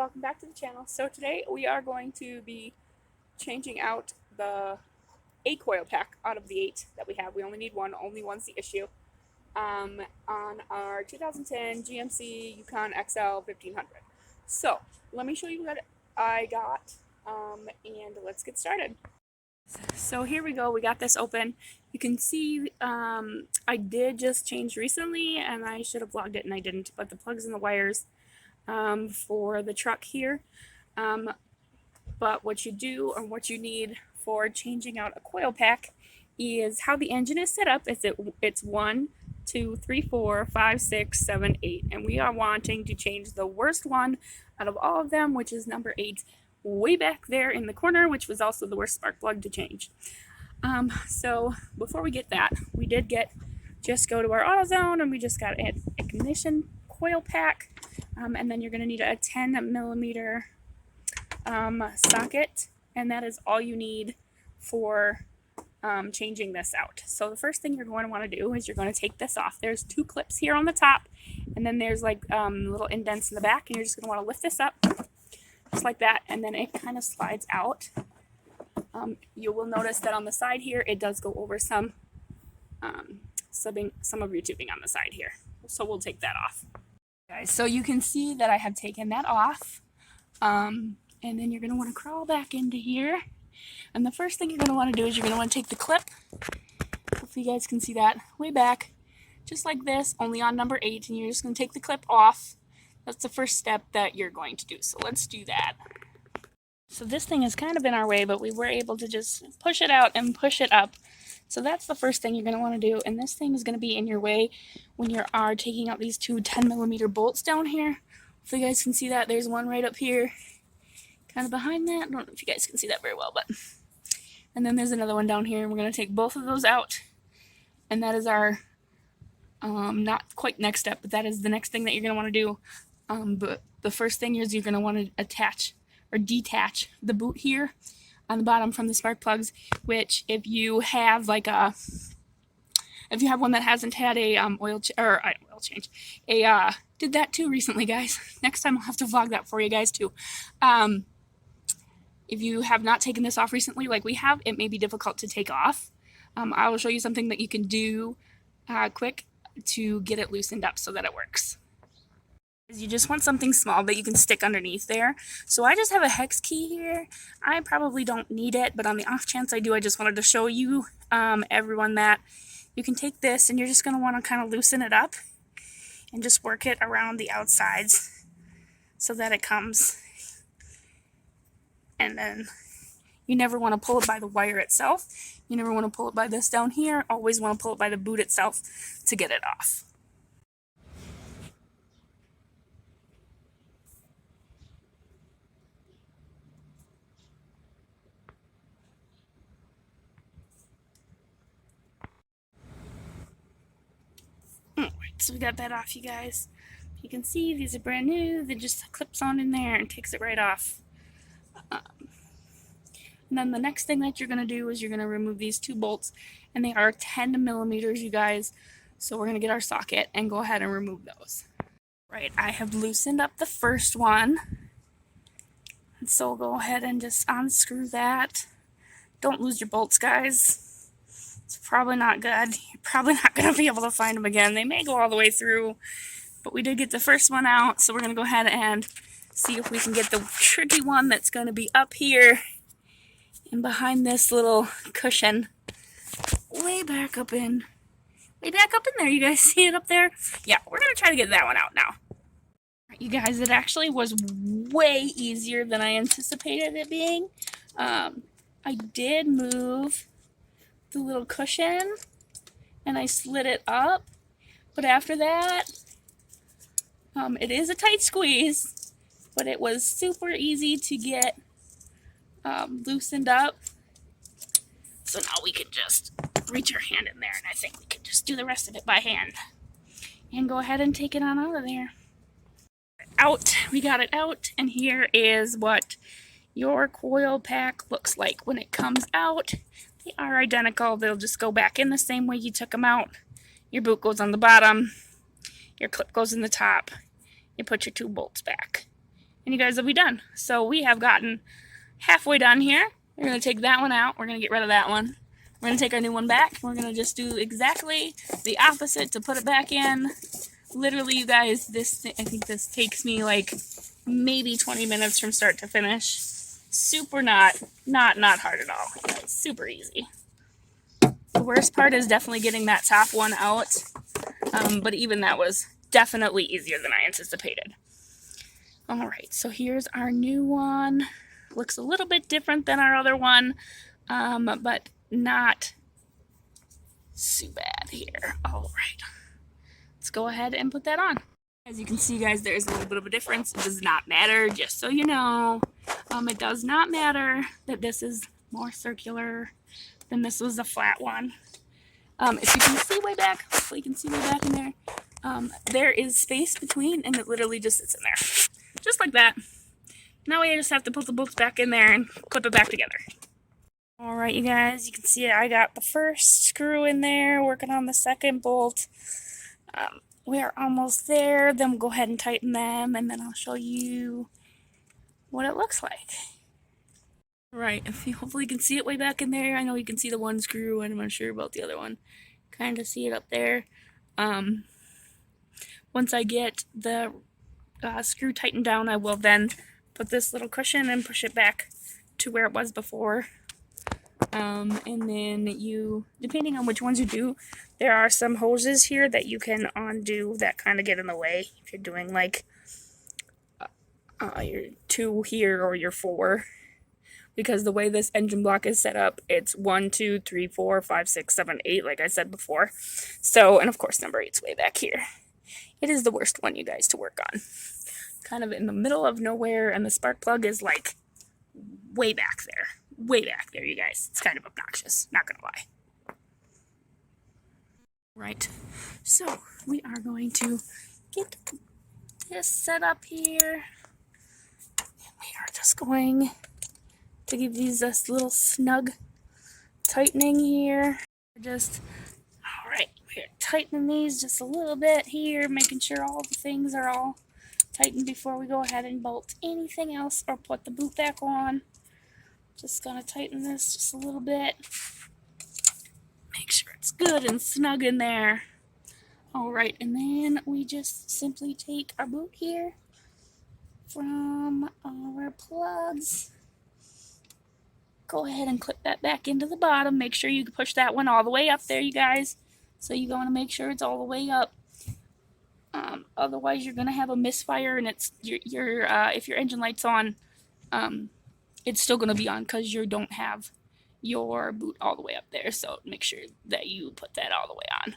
welcome back to the channel. So today we are going to be changing out a coil pack out of the 8 that we have. We only need one, only one's the issue. On our 2010 GMC Yukon XL 1500. So let me show you what I got and let's get started. So here we go, we got this open. You can see I did just change recently and I should have vlogged it and I didn't, but the plugs and the wires for the truck here. But what you do or what you need for changing out a coil pack is how the engine is set up. It's 1, 2, 3, 4, 5, 6, 7, 8, and we are wanting to change the worst one out of all of them, which is number 8, way back there in the corner, which was also the worst spark plug to change. So before we get that, we did just go to our AutoZone and we just got an ignition coil pack, and then you're going to need a 10 millimeter socket, and that is all you need for changing this out. So the first thing you're going to want to do is you're going to take this off. There's 2 clips here on the top, and then there's like little indents in the back, and you're just going to want to lift this up just like that, and then it kind of slides out. You will notice that on the side here it does go over some of your tubing on the side here, so we'll take that off. Guys, so you can see that I have taken that off, and then you're going to want to crawl back into here, and the first thing you're going to want to do is you're going to want to take the clip, hopefully you guys can see that, way back, just like this, only on number 8, and you're just going to take the clip off. That's the first step that you're going to do, so let's do that. So this thing is kind of in our way, but we were able to just push it out and push it up. So that's the first thing you're going to want to do, and this thing is going to be in your way when you are taking out these 2 10 millimeter bolts down here. Hopefully you guys can see that. There's one right up here, kind of behind that. I don't know if you guys can see that very well, but... And then there's another one down here, and we're going to take both of those out, and that is our, not quite next step, but that is the next thing that you're going to want to do. But the first thing is you're going to want to attach or detach the boot here on the bottom from the spark plugs, which if you have like if you have one that hasn't had a oil change, did that too recently, guys. Next time I'll have to vlog that for you guys too. If you have not taken this off recently like we have, it may be difficult to take off. I will show you something that you can do quick to get it loosened up so that it works. You just want something small that you can stick underneath there. So I just have a hex key here. I probably don't need it, but on the off chance I do, I just wanted to show you, everyone, that you can take this and you're just going to want to kind of loosen it up and just work it around the outsides so that it comes. And then you never want to pull it by the wire itself. You never want to pull it by this down here. Always want to pull it by the boot itself to get it off. So we got that off, you guys. You can see these are brand new. They just clips on in there and takes it right off. And then the next thing that you're going to do is you're going to remove these 2 bolts, and they are 10 millimeters, you guys. So we're going to get our socket and go ahead and remove those. Right, I have loosened up the first one. And so we'll go ahead and just unscrew that. Don't lose your bolts, guys. It's probably not good. You're probably not going to be able to find them again. They may go all the way through, but we did get the first one out, so we're going to go ahead and see if we can get the tricky one that's going to be up here and behind this little cushion. Way back up in there. You guys see it up there? Yeah, we're going to try to get that one out now. You guys, it actually was way easier than I anticipated it being. I did move the little cushion and I slid it up, but after that it is a tight squeeze, but it was super easy to get loosened up. So now we can just reach our hand in there, and I think we can just do the rest of it by hand and go ahead and take it on out of there. Out, we got it out, and here is what your coil pack looks like when it comes out. They are identical. They'll just go back in the same way you took them out. Your boot goes on the bottom. Your clip goes in the top. You put your 2 bolts back. and you guys will be done. So we have gotten halfway done here. We're going to take that one out. We're going to get rid of that one. We're going to take our new one back. We're going to just do exactly the opposite to put it back in. Literally, you guys, I think this takes me like maybe 20 minutes from start to finish. Super not hard at all. It's super easy. The worst part is definitely getting that top one out. But even that was definitely easier than I anticipated. Alright, so here's our new one. Looks a little bit different than our other one, but not too bad here. Alright, let's go ahead and put that on. As you can see, guys, there's a little bit of a difference. It does not matter, just so you know. It does not matter that this is more circular than this was a flat one. If you can see way back, hopefully you can see way back in there, there is space between, and it literally just sits in there. Just like that. Now we just have to put the bolts back in there and clip it back together. Alright, you guys, you can see I got the first screw in there, working on the second bolt. We are almost there. Then we'll go ahead and tighten them, and then I'll show you what it looks like. Right, hopefully you can see it way back in there. I know you can see the one screw, and I'm not sure about the other one. Kind of see it up there. Once I get the screw tightened down, I will then put this little cushion and push it back to where it was before. And then depending on which ones you do, there are some hoses here that you can undo that kind of get in the way if you're doing like your 2 here or your 4. Because the way this engine block is set up, it's 1, 2, 3, 4, 5, 6, 7, 8, like I said before. So, and of course number 8's way back here. It is the worst one, you guys, to work on. Kind of in the middle of nowhere, and the spark plug is like way back there. Way back there, you guys. It's kind of obnoxious, not gonna lie. Right, so we are going to get this set up here. And we are just going to give these a little snug tightening here. Alright, we're tightening these just a little bit here, making sure all the things are all tightened before we go ahead and bolt anything else or put the boot back on. Just gonna tighten this just a little bit. Make sure it's good and snug in there. Alright, and then we just simply take our boot here from our plugs. Go ahead and clip that back into the bottom. Make sure you push that one all the way up there, you guys. So you want to make sure it's all the way up. Otherwise, you're gonna have a misfire, and it's if your engine light's on, it's still gonna be on because you don't have your boot all the way up there. So make sure that you put that all the way on.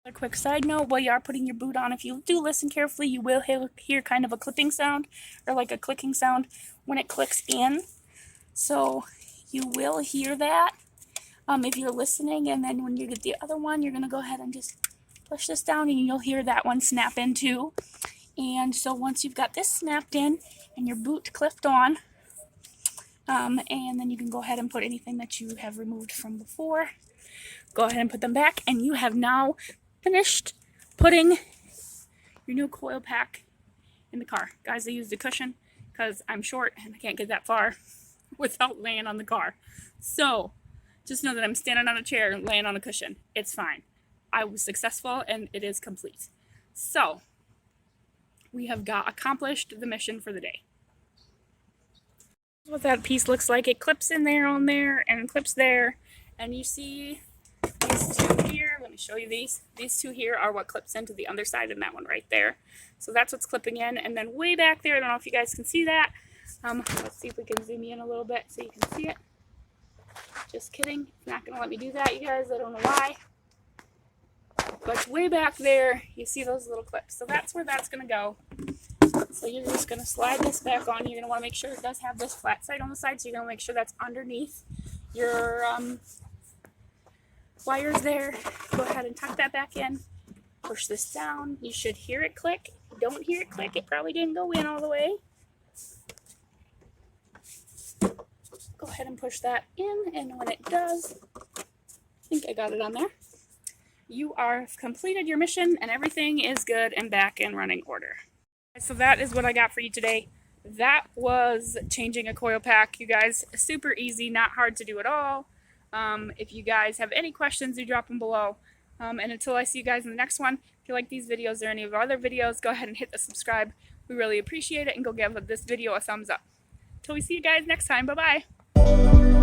A quick side note: while you are putting your boot on, if you do listen carefully, you will hear kind of a clipping sound or like a clicking sound when it clicks in. So you will hear that if you're listening, and then when you get the other one, you're going to go ahead and just push this down, and you'll hear that one snap in too. And so once you've got this snapped in and your boot clipped on, and then you can go ahead and put anything that you have removed from before, go ahead and put them back, and you have now finished putting your new coil pack in the car. Guys, I used a cushion because I'm short and I can't get that far without laying on the car. So just know that I'm standing on a chair and laying on a cushion. It's fine. I was successful and it is complete. So we have accomplished the mission for the day. What that piece looks like. It clips in there on there and clips there, and you see these 2 here. Let me show you these. These 2 here are what clips into the underside, and that one right there. So that's what's clipping in, and then way back there, I don't know if you guys can see that. Let's see if we can zoom in a little bit so you can see it. Just kidding. It's not going to let me do that, you guys. I don't know why. But way back there, you see those little clips. So that's where that's going to go. So you're just going to slide this back on. You're going to want to make sure it does have this flat side on the side. So you're going to make sure that's underneath your wires there. Go ahead and tuck that back in. Push this down. You should hear it click. If you don't hear it click, it probably didn't go in all the way. Go ahead and push that in, and when it does, I think I got it on there. You are completed your mission, and everything is good and back in running order. So that is what I got for you today. that was changing a coil pack, you guys. Super easy, not hard to do at all. If you guys have any questions, you drop them below. And until I see you guys in the next one, if you like these videos or any of our other videos, go ahead and hit the subscribe. We really appreciate it, and go give this video a thumbs up. Till we see you guys next time, bye-bye.